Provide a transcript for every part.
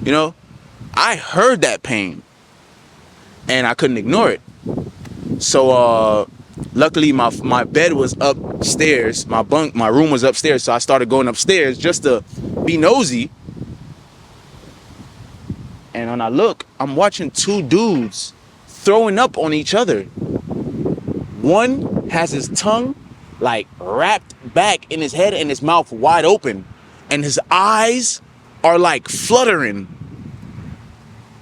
You know, I heard that pain and I couldn't ignore it. So luckily my bed was upstairs, my room was upstairs, so I started going upstairs just to be nosy. And when I look, I'm watching two dudes throwing up on each other. One has his tongue like wrapped back in his head and his mouth wide open, and his eyes are like fluttering,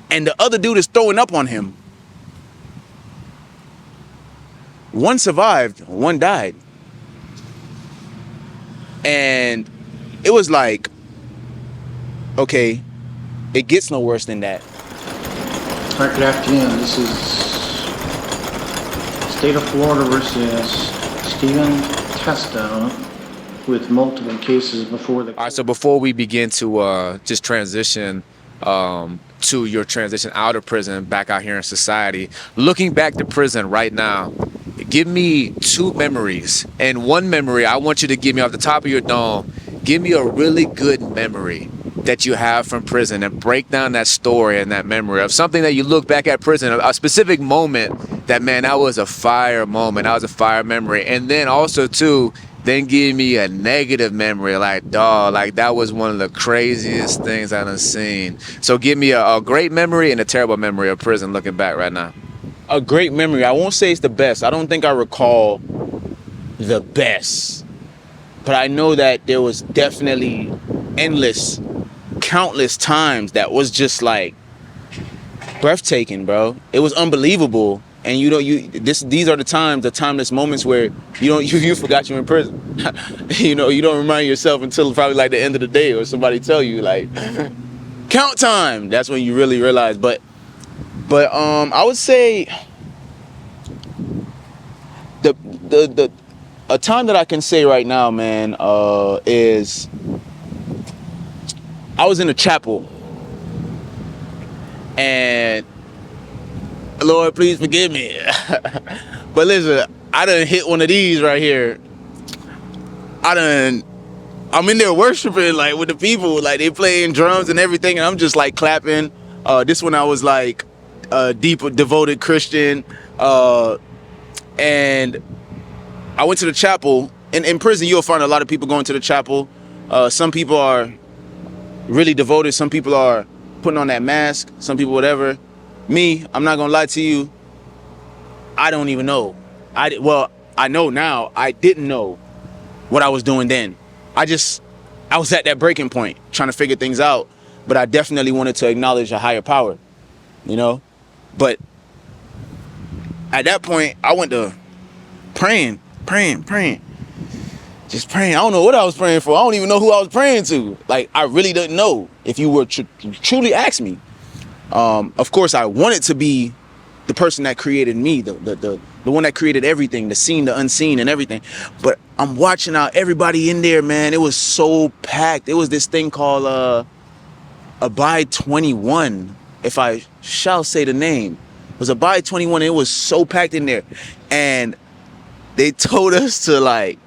and the other dude is throwing up on him. One survived, one died. And it was like, okay, it gets no worse than that. All right, good afternoon. This is State of Florida versus Stephen Testa with multiple cases before the... All right, so before we begin to just transition to your transition out of prison, back out here in society, looking back to prison right now, give me two memories. And one memory I want you to give me off the top of your dome. Give me a really good memory that you have from prison and break down that story and that memory of something that you look back at prison, a specific moment that, man, that was a fire moment. That was a fire memory. And then also, too, then give me a negative memory, like, dog, like that was one of the craziest things I've seen. So give me a great memory and a terrible memory of prison looking back right now. A great memory. I won't say it's the best. I don't think I recall the best. But I know that there was definitely endless, countless times that was just like breathtaking, bro. It was unbelievable. And these are the times, the timeless moments where you forgot you're in prison. You don't remind yourself until probably like the end of the day, or somebody tell you like, count time. That's when you really realize. But I would say a time that I can say right now, man, is I was in a chapel, and Lord, please forgive me. But listen, I done hit one of these right here. I'm in there worshiping like with the people, like they playing drums and everything, and I'm just like clapping. This one I was like a deep, devoted Christian, and I went to the chapel. In prison, you'll find a lot of people going to the chapel. Some people are really devoted. Some people are putting on that mask. Some people, whatever. Me, I'm not gonna lie to you, I don't even know. I know now. I didn't know what I was doing then. I was at that breaking point, trying to figure things out. But I definitely wanted to acknowledge a higher power, But at that point, I went to praying. Just praying. I don't know what I was praying for. I don't even know who I was praying to. Like, I really didn't know, if you were truly ask me. Of course, I wanted to be the person that created me, the one that created everything, the seen, the unseen, and everything. But I'm watching out everybody in there, man. It was so packed. It was this thing called Abide 21, if I shall say the name. It was Abide 21. It was so packed in there, and they told us to like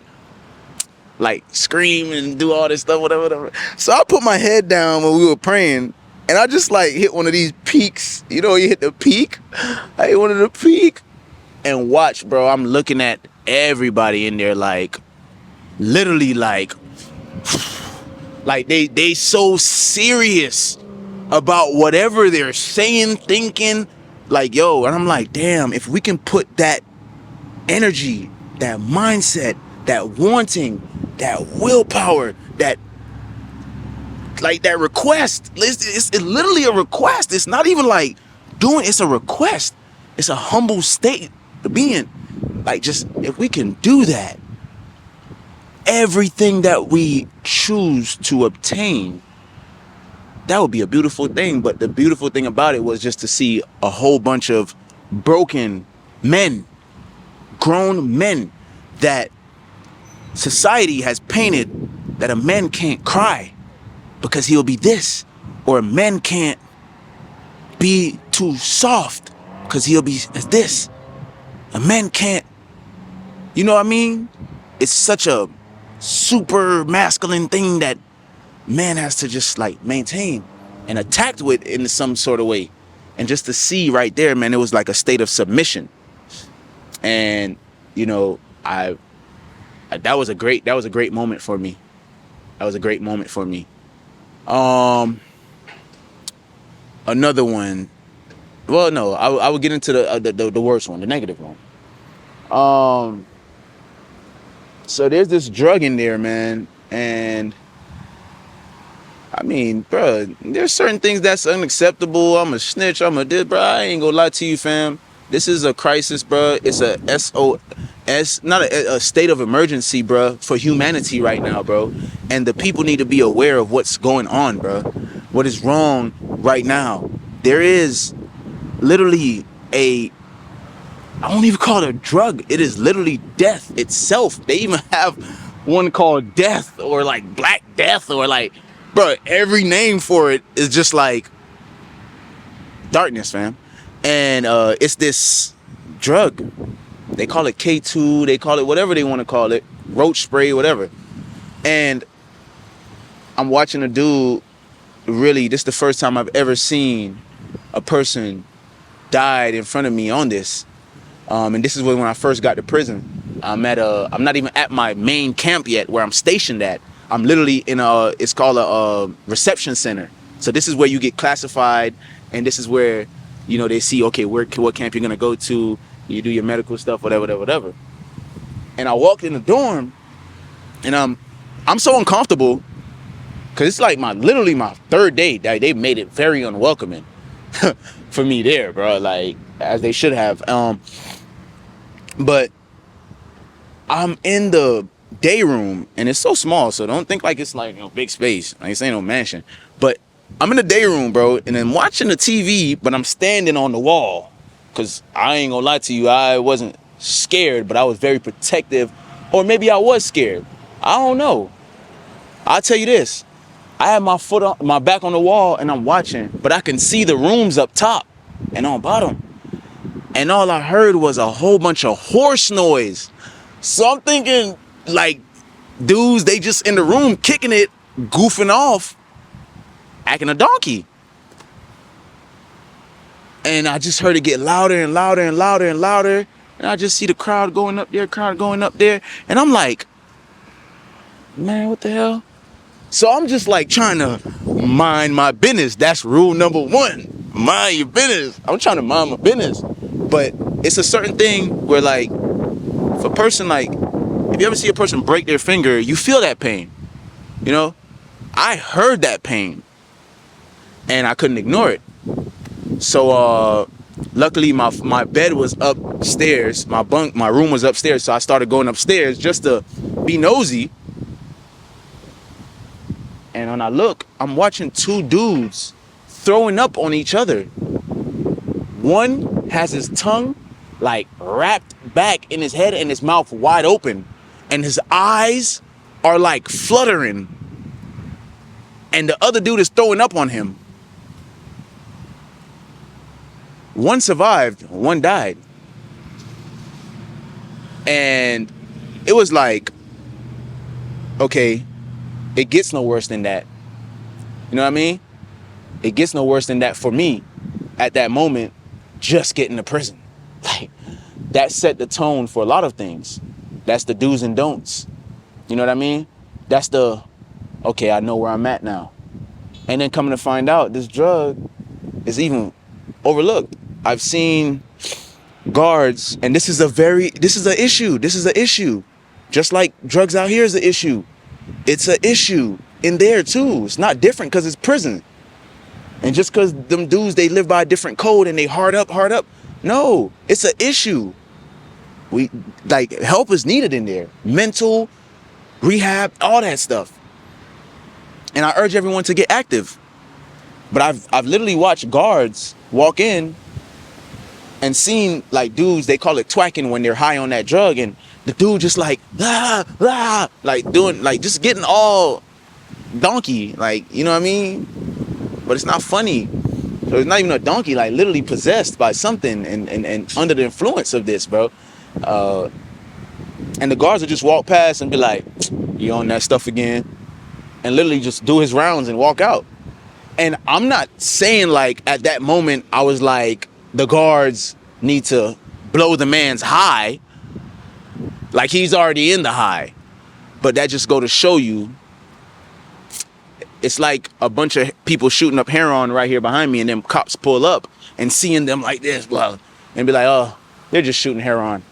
scream and do all this stuff, whatever. So I put my head down when we were praying. And I just like hit one of these peaks. You hit the peak. I hit one of the peak. And watch, bro, I'm looking at everybody in there like, literally like they so serious about whatever they're saying, thinking. Like, yo, and I'm like, damn, if we can put that energy, that mindset, that wanting, that willpower, that request. It's literally a request. It's not even like it's a request. It's a humble state of being. Like, just, if we can do that, everything that we choose to obtain, that would be a beautiful thing. But the beautiful thing about it was just to see a whole bunch of broken men, grown men, that society has painted that a man can't cry because he'll be this, or a man can't be too soft because he'll be this. A man can't, you know what I mean? It's such a super masculine thing that man has to just like maintain. and attacked with in some sort of way. And just to see right there, man, it was like a state of submission. And you know, that was a great moment for me. That was a great moment for me. Another one. Well, no, I would get into the worst one, the negative one. So there's this drug in there, man, and I mean, bro, there's certain things that's unacceptable. I'm a snitch. I'm a this, bro. I ain't gonna lie to you, fam. This is a crisis, bro. It's a SOS, not a state of emergency, bro, for humanity right now, bro. And the people need to be aware of what's going on, bro. What is wrong right now? There is literally I don't even call it a drug. It is literally death itself. They even have one called death, or like Black Death, or like, bro, every name for it is just like darkness, fam. And it's this drug. They call it K2. They call it whatever they want to call it. Roach spray, whatever. And I'm watching a dude, really, this is the first time I've ever seen a person died in front of me on this. And this is when I first got to prison. I'm not even at my main camp yet where I'm stationed at. I'm literally in it's called a reception center. So this is where you get classified, and this is where, you know, they see, okay, what camp you're gonna go to, you do your medical stuff, whatever. And I walked in the dorm, and I'm so uncomfortable, cause it's like literally my third day. They made it very unwelcoming for me there, bro, like, as they should have. But I'm in the day room, and it's so small, so don't think like it's like, you know, big space. Like, this ain't no mansion. But I'm in the day room, bro, and I'm watching the TV, but I'm standing on the wall, because I ain't gonna lie to you, I wasn't scared, but I was very protective. Or maybe I was scared. I don't know. I'll tell you this. I had my back on the wall, and I'm watching, but I can see the rooms up top and on bottom. And all I heard was a whole bunch of horse noise. So I'm thinking, like, dudes, they just in the room kicking it, goofing off, acting a donkey. And I just heard it get louder and louder and louder and louder. And I just see the crowd going up there, And I'm like, man, what the hell? So I'm just like trying to mind my business. That's rule number 1. Mind your business. I'm trying to mind my business. But it's a certain thing where, like, if a person, like, if you ever see a person break their finger, you feel that pain. You know? I heard that pain, and I couldn't ignore it. So luckily my bed was upstairs. My room was upstairs, so I started going upstairs just to be nosy. And when I look, I'm watching 2 dudes throwing up on each other. One has his tongue like wrapped back in his head and his mouth wide open, and his eyes are like fluttering, and the other dude is throwing up on him. One survived, one died. And it was like, okay, it gets no worse than that. You know what I mean? It gets no worse than that for me at that moment, just getting to prison. Like, that set the tone for a lot of things. That's the do's and don'ts. You know what I mean? That's the, okay, I know where I'm at now. And then coming to find out, this drug is even overlooked. I've seen guards, and this is an issue. Just like drugs out here is an issue. It's an issue in there too. It's not different because it's prison. And just because them dudes, they live by a different code and they hard up. No, it's an issue. Help is needed in there. Mental, rehab, all that stuff. And I urge everyone to get active. But I've literally watched guards walk in and seen, like, dudes, they call it twacking when they're high on that drug, and the dude just like, like doing, like, just getting all donkey, like, you know what I mean? But it's not funny. So it's not even a donkey, like literally possessed by something and under the influence of this, bro. And the guards will just walk past and be like, you on that stuff again? And literally just do his rounds and walk out. And I'm not saying like at that moment I was like, the guards need to blow the man's high. Like he's already in the high. But that just go to show you, it's like a bunch of people shooting up heroin right here behind me, and then cops pull up and seeing them like this, blah, and be like, oh, they're just shooting heroin.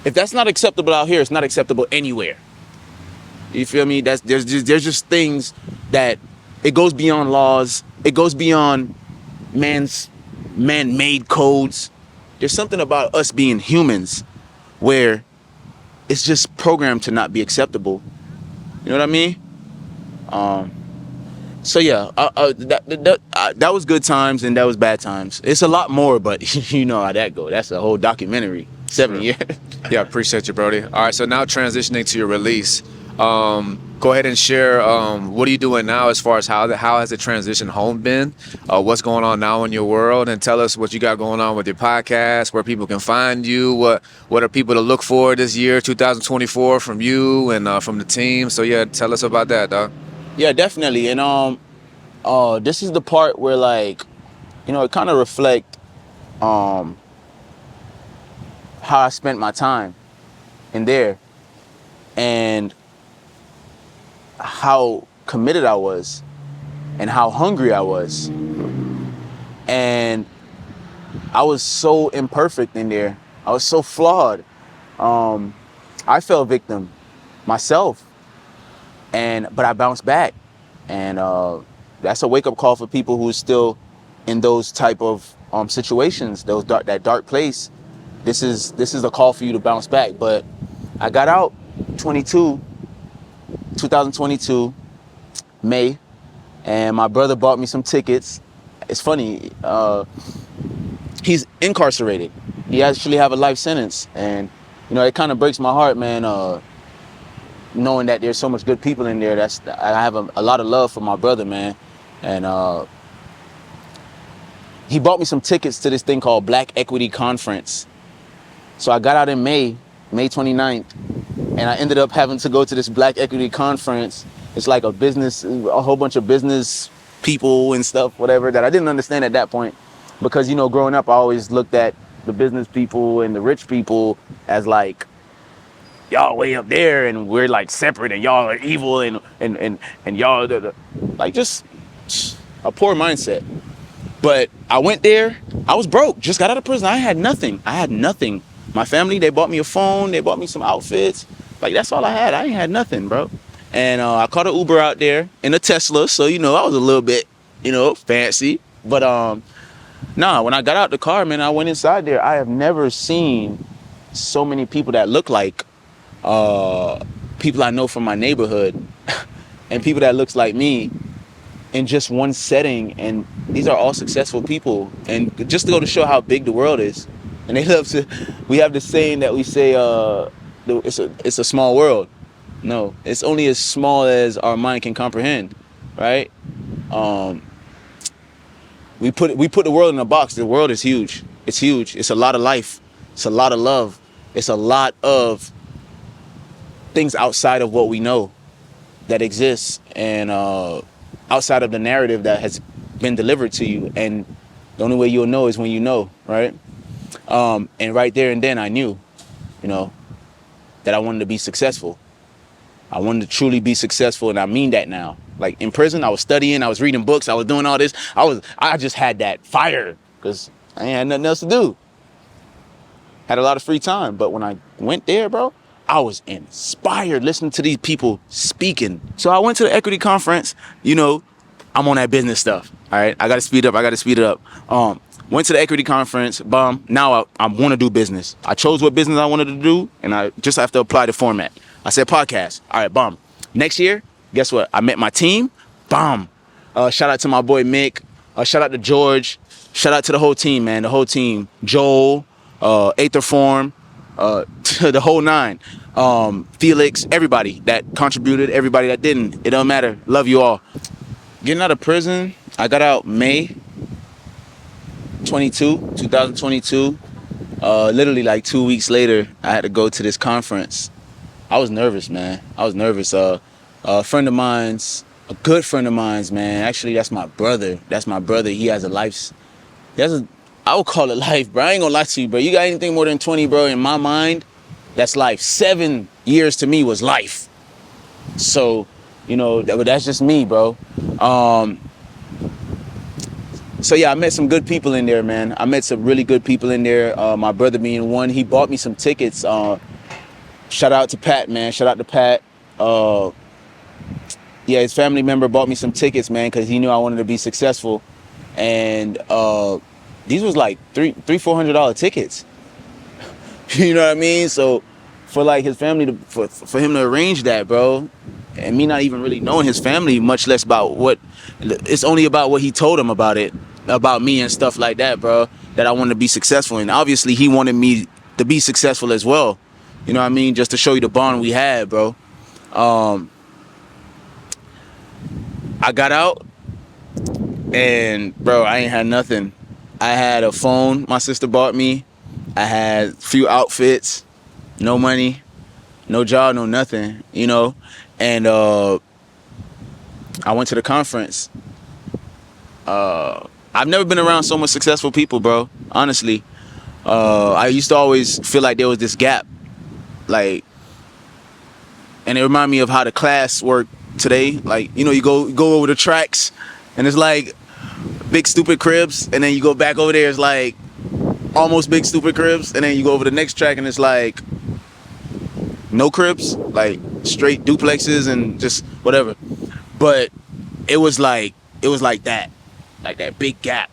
If that's not acceptable out here, it's not acceptable anywhere. You feel me? There's just things that it goes beyond laws. It goes beyond man-made codes. There's something about us being humans where it's just programmed to not be acceptable. You know what I mean? So yeah, that was good times and that was bad times. It's a lot more, but you know how that go. That's a whole documentary. 7 years. Yeah, appreciate you, Brody. All right, so now transitioning to your release. Go ahead and share what are you doing now as far as how has the transition home been? What's going on now in your world? And tell us what you got going on with your podcast, where people can find you, what are people to look for this year, 2024, from you and from the team. So yeah, tell us about that, dog. Yeah, definitely. And this is the part where, like, you know, it kind of reflect how I spent my time in there and how committed I was and how hungry I was. And I was so imperfect in there. I was so flawed. I fell victim myself, but I bounced back. And that's a wake-up call for people who are still in those type of situations, that dark place. This is a call for you to bounce back. But I got out 2022, May, and my brother bought me some tickets. It's funny, he's incarcerated. He actually have a life sentence, and you know, it kind of breaks my heart, man, knowing that there's so much good people in there. I have a lot of love for my brother, man. And he bought me some tickets to this thing called Black Equity Conference. So I got out in May 29th, and I ended up having to go to this Black Equity Conference. It's like a whole bunch of business people and stuff, whatever, that I didn't understand at that point. Because, you know, growing up, I always looked at the business people and the rich people as like, y'all way up there and we're like separate and y'all are evil and y'all, like, just a poor mindset. But I went there, I was broke, just got out of prison. I had nothing. My family, they bought me a phone, they bought me some outfits. Like, that's all I had. I ain't had nothing, bro. And I caught an Uber out there in a Tesla, so, you know, I was a little bit, you know, fancy. But nah, when I got out the car, man, I went inside there. I have never seen so many people that look like people I know from my neighborhood and people that looks like me in just one setting. And these are all successful people. And just to go to show how big the world is. And we have this saying that we say, it's a small world. No, it's only as small as our mind can comprehend, right? We put the world in a box. The world is huge. It's huge. It's a lot of life. It's a lot of love. It's a lot of things outside of what we know that exists, and outside of the narrative that has been delivered to you. And the only way you'll know is when you know, right? And right there and then I knew, you know, that I wanted to be successful. I wanted to truly be successful, and I mean that now. Like, in prison, I was studying, I was reading books, I was doing all this. I just had that fire because I ain't had nothing else to do. Had a lot of free time, but when I went there, bro, I was inspired listening to these people speaking. So I went to the equity conference. You know, I'm on that business stuff. All right, I got to speed up. Went to the equity conference. Boom. Now I want to do business. I chose what business I wanted to do, and I just have to apply the format. I said podcast. All right, boom. Next year, guess what? I met my team. Boom. Shout out to my boy Mick. Shout out to George. Shout out to the whole team, man. The whole team. Joel, Eighth Form, the whole nine. Felix, everybody that contributed, everybody that didn't. It don't matter. Love you all. Getting out of prison, I got out May 2022. Literally like 2 weeks later, I had to go to this conference. I was nervous, man. I was nervous. A friend of mine's, a good friend of mine's, man. Actually, that's my brother. He has a life. I would call it life, bro. I ain't gonna lie to you, bro. You got anything more than 20, bro? In my mind, that's life. 7 years to me was life. So, but that's just me, bro. So yeah, I met some good people in there, man. I met some really good people in there. My brother being one, he bought me some tickets. Shout out to Pat, man. Shout out to Pat. Yeah, his family member bought me some tickets, man, because he knew I wanted to be successful. And these was like $400 tickets. You know what I mean? So for like his family for him to arrange that, bro, and me not even really knowing his family, much less it's only about what he told him about me and stuff like that, bro, that I wanted to be successful. And obviously he wanted me to be successful as well. You know what I mean? Just to show you the bond we had, bro. I got out and, bro, I ain't had nothing. I had a phone my sister bought me. I had a few outfits, no money, no job, no nothing, And I went to the conference. I've never been around so much successful people, bro. Honestly, I used to always feel like there was this gap, and it reminded me of how the class worked today. Like, you go over the tracks, and it's like big stupid cribs, and then you go back over there, it's like almost big stupid cribs, and then you go over the next track, and it's like no cribs, like straight duplexes and just whatever. But it was like that. Like that big gap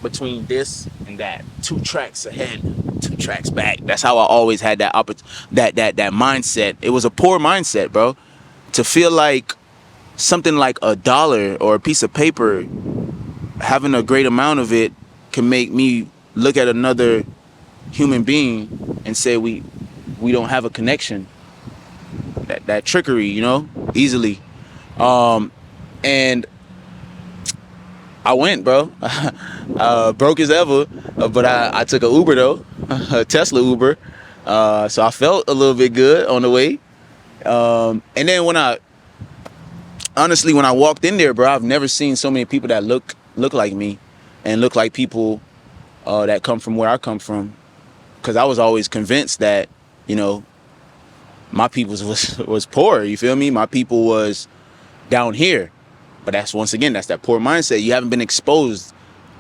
between this and that. 2 tracks ahead, 2 tracks back. That's how I always had that mindset. It was a poor mindset, bro. To feel like something like $1 or a piece of paper, having a great amount of it can make me look at another human being and say we don't have a connection. That trickery, easily. And I went, bro. Broke as ever, but I took an Uber though, a Tesla Uber. So I felt a little bit good on the way. And then when I walked in there, bro, I've never seen so many people that look like me and look like people that come from where I come from. Because I was always convinced that, my people was poor. You feel me? My people was down here. But that's that poor mindset. You haven't been exposed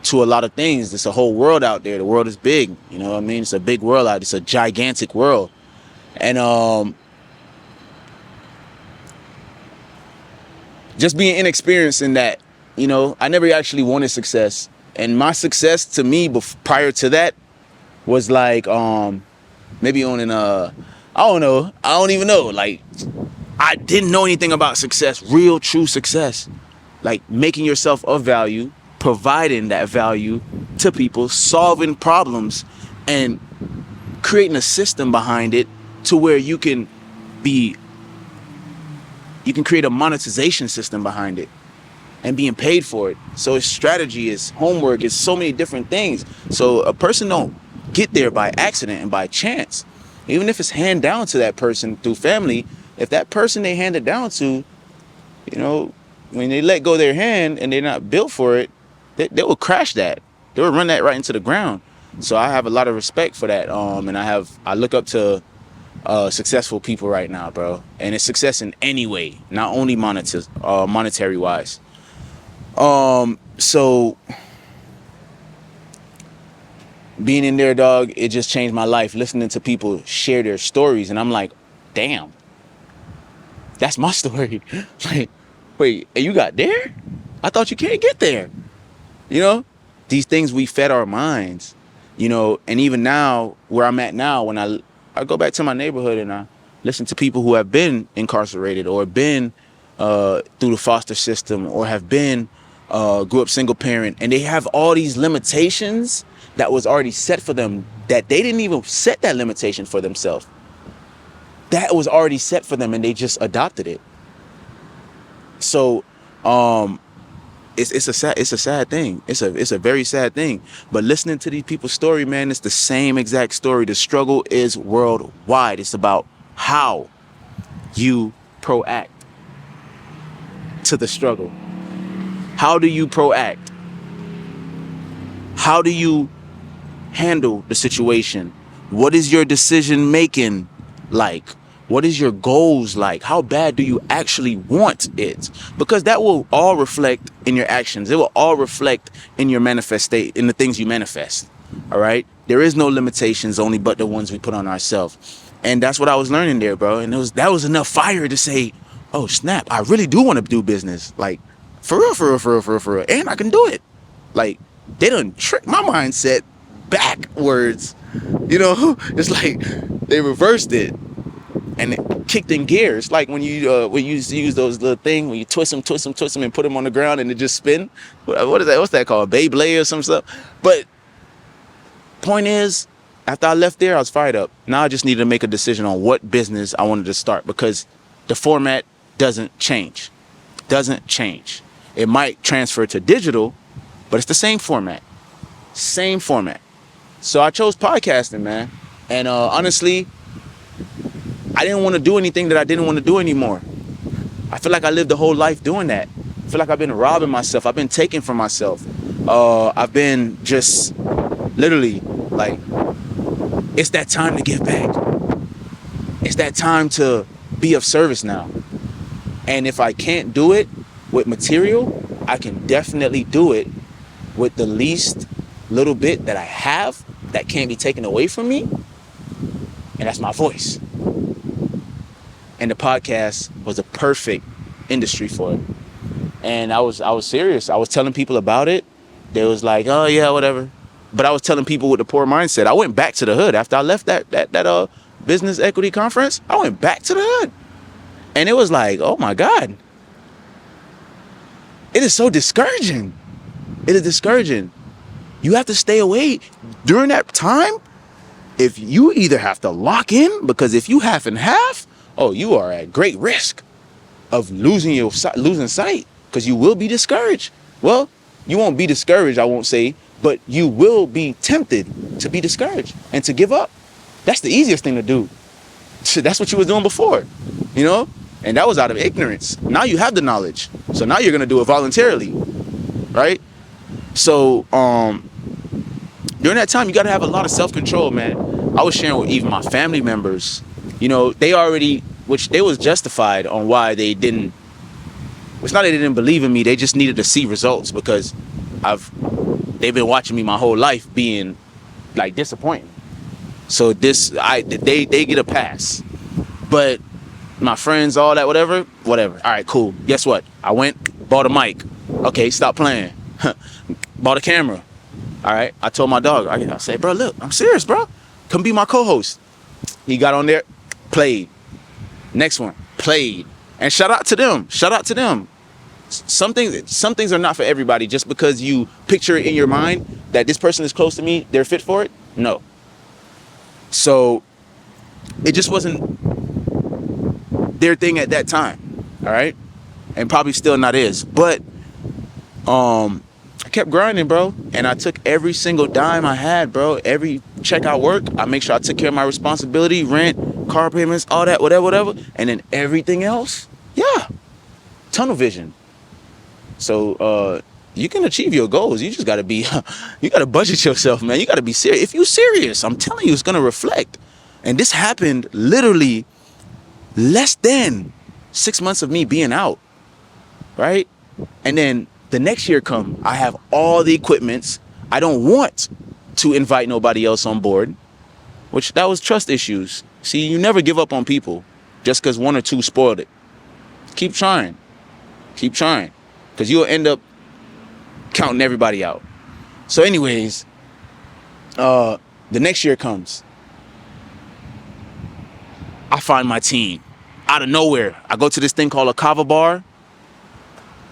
to a lot of things. There's a whole world out there. The world is big. You know what I mean? It's a big world out. It's a gigantic world. And just being inexperienced in that, I never actually wanted success. And my success to me prior to that was like maybe owning I don't even know. Like, I didn't know anything about success, real true success. Like making yourself of value, providing that value to people, solving problems, and creating a system behind it to where you can create a monetization system behind it and being paid for it. So it's strategy, it's homework, it's so many different things. So a person don't get there by accident and by chance. Even if it's hand down to that person through family, if that person they hand it down to, when they let go of their hand and they're not built for it, they will crash that. They will run that right into the ground. So I have a lot of respect for that. And I look up to successful people right now, bro. And it's success in any way, not only monetary wise. So being in there, dog, it just changed my life. Listening to people share their stories, and I'm like, damn, that's my story. Like, wait, and you got there? I thought you can't get there. These things we fed our minds, and even now, where I'm at now, when I go back to my neighborhood and I listen to people who have been incarcerated or been through the foster system or have been grew up single parent, and they have all these limitations that was already set for them, that they didn't even set that limitation for themselves. That was already set for them and they just adopted it. So it's a sad thing. It's a very sad thing. But listening to these people's story, man, it's the same exact story. The struggle is worldwide. It's about how you proact to the struggle? How do you proact? How do you handle the situation? What is your decision making like? What is your goals like? How bad do you actually want it? Because that will all reflect in your actions. It will all reflect in your manifestate, in the things you manifest. All right. There is no limitations, only but the ones we put on ourselves. And that's what I was learning there, bro. And that was enough fire to say, oh snap, I really do want to do business. Like for real. And I can do it. Like they done trick my mindset backwards. You know, it's like they reversed it. And it kicked in gears, like when you use those little things, when you twist them, and put them on the ground, and it just spin. What is that? What's that called? Beyblade or some stuff. But point is, after I left there, I was fired up. Now I just needed to make a decision on what business I wanted to start, because the format doesn't change. It might transfer to digital, but it's the same format. So I chose podcasting, man. And honestly, I didn't want to do anything that I didn't want to do anymore. I feel like I lived a whole life doing that. I feel like I've been robbing myself. I've been taking from myself. I've been just literally like, it's that time to give back. It's that time to be of service now. And if I can't do it with material, I can definitely do it with the least little bit that I have that can't be taken away from me. And that's my voice. And the podcast was a perfect industry for it. And I was serious. I was telling people about it. They was like, oh yeah, whatever. But I was telling people with a poor mindset. I went back to the hood after I left that business equity conference. I went back to the hood. And it was like, oh my God. It is so discouraging. It is discouraging. You have to stay away during that time. If you either have to lock in, because if you half and half, oh, you are at great risk of losing sight, because you will be discouraged. Well, you won't be discouraged, I won't say, but you will be tempted to be discouraged and to give up. That's the easiest thing to do. That's what you were doing before, you know? And that was out of ignorance. Now you have the knowledge. So now you're going to do it voluntarily, right? So during that time, you got to have a lot of self-control, man. I was sharing with even my family members. You know, they already, which they was justified on why they didn't. It's not that they didn't believe in me. They just needed to see results, because they've been watching me my whole life being like disappointing. So they get a pass. But my friends, all that, whatever. All right, cool. Guess what? I went, bought a mic. Okay, stop playing. Bought a camera. All right. I told my dog, I said, bro, look, I'm serious, bro. Come be my co-host. He got on there. Played. Next one, played. And shout out to them. Some things are not for everybody. Just because you picture it in your mind that this person is close to me, they're fit for it. No. So it just wasn't their thing at that time. All right. And probably still not is. But I kept grinding, bro. And I took every single dime I had, bro. Every check out work, I make sure I took care of my responsibility, rent, car payments, all that, whatever. And then everything else, yeah, tunnel vision. So you can achieve your goals. You just got to be, you got to budget yourself, man. You got to be serious. If you're serious, I'm telling you, it's going to reflect. And this happened literally less than 6 months of me being out, right? And then the next year come, I have all the equipments. I don't want to invite nobody else on board, which that was trust issues. See, you never give up on people just because one or two spoiled it. Keep trying, because you'll end up counting everybody out. So anyways, the next year comes. I find my team out of nowhere. I go to this thing called a kava bar.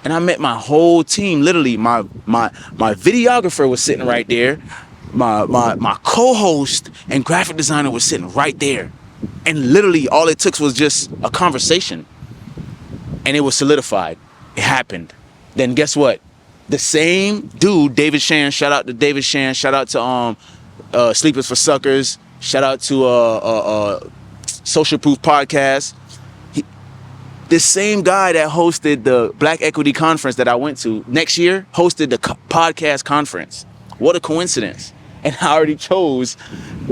And I met my whole team. Literally, my videographer was sitting right there. My co-host and graphic designer was sitting right there. And literally, all it took was just a conversation. And it was solidified. It happened. Then guess what? The same dude, David Shan. Shout out to David Shan. Shout out to Sleepers for Suckers. Shout out to Social Proof Podcast. This same guy that hosted the Black Equity Conference that I went to next year hosted the podcast conference. What a coincidence. And I already chose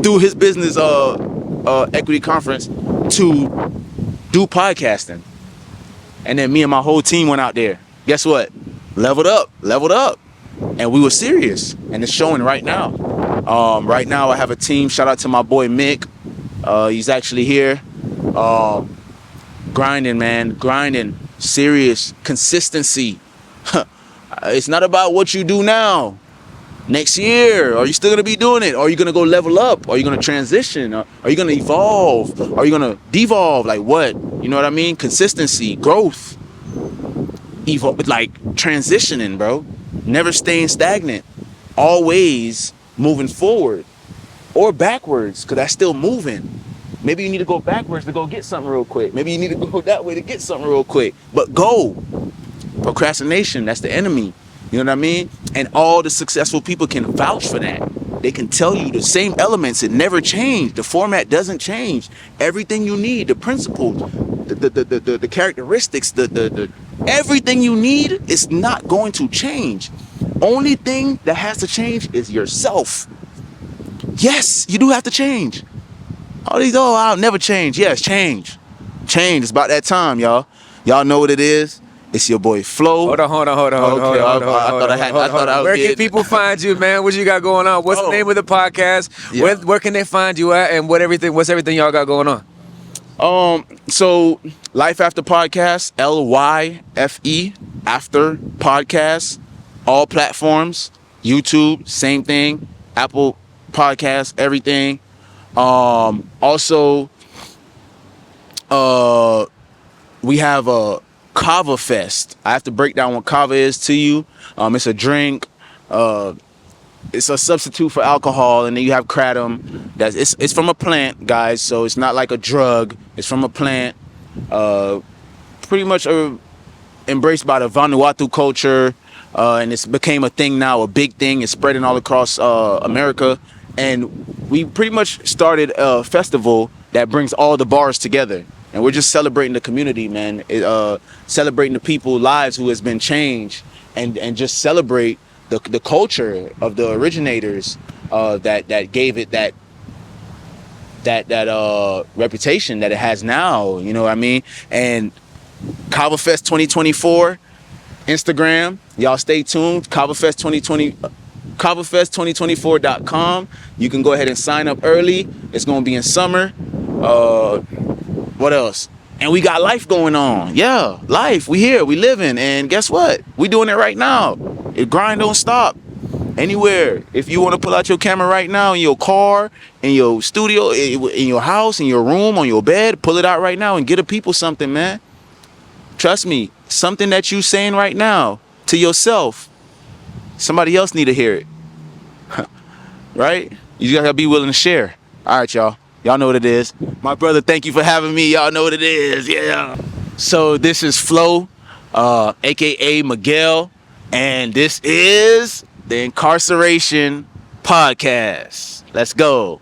through his business equity conference to do podcasting. And then me and my whole team went out there. Guess what? Leveled up. And we were serious. And it's showing right now. Right now I have a team. Shout out to my boy Mick. He's actually here. Grinding, man. Grinding. Serious. Consistency. It's not about what you do now. Next year, are you still going to be doing it? Are you going to go level up? Are you going to transition? Are you going to evolve? Are you going to devolve? Like what? You know what I mean? Consistency, growth, evolve, like transitioning, bro. Never staying stagnant. Always moving forward or backwards, because that's still moving. Maybe you need to go backwards to go get something real quick. Maybe you need to go that way to get something real quick. But go. Procrastination, that's the enemy. You know what I mean? And all the successful people can vouch for that. They can tell you the same elements. It never changed. The format doesn't change. Everything you need, the principles, the characteristics, the everything you need is not going to change. Only thing that has to change is yourself. Yes, you do have to change. All these, I'll never change. Yes, change. Change. It's about that time, y'all. Y'all know what it is. It's your boy Flo. Hold on. Where can people find you, man? What you got going on? What's the name of the podcast? Yeah. Where can they find you at? And what's everything y'all got going on? So Life After Podcast, LYFE After Podcast, all platforms, YouTube, same thing, Apple Podcasts, everything. Also, we have a Kava Fest. I have to break down what Kava is to you. It's a drink. It's a substitute for alcohol, and then you have kratom. It's from a plant, guys. So it's not like a drug. It's from a plant. Pretty much embraced by the Vanuatu culture, and it's became a thing now, a big thing. It's spreading all across America, and we pretty much started a festival that brings all the bars together. And we're just celebrating the community, man. Celebrating the people's lives who has been changed, and just celebrate the culture of the originators that gave it that reputation that it has now. You know what I mean? And Kava Fest 2024, Instagram. Y'all stay tuned. Kava Fest 2020. KavaFest2024.com. You can go ahead and sign up early. It's gonna be in summer. What else? And we got life going on. Yeah, life. We here. We living. And guess what? We doing it right now. It grind don't stop. Anywhere. If you want to pull out your camera right now in your car, in your studio, in your house, in your room, on your bed, pull it out right now and get the people something, man. Trust me. Something that you saying right now to yourself, somebody else need to hear it. Right? You just gotta be willing to share. All right, y'all. Y'all know what it is. My brother, thank you for having me. Y'all know what it is. Yeah. So this is Flo, aka Miguel, and this is the Incarceration Podcast. Let's go.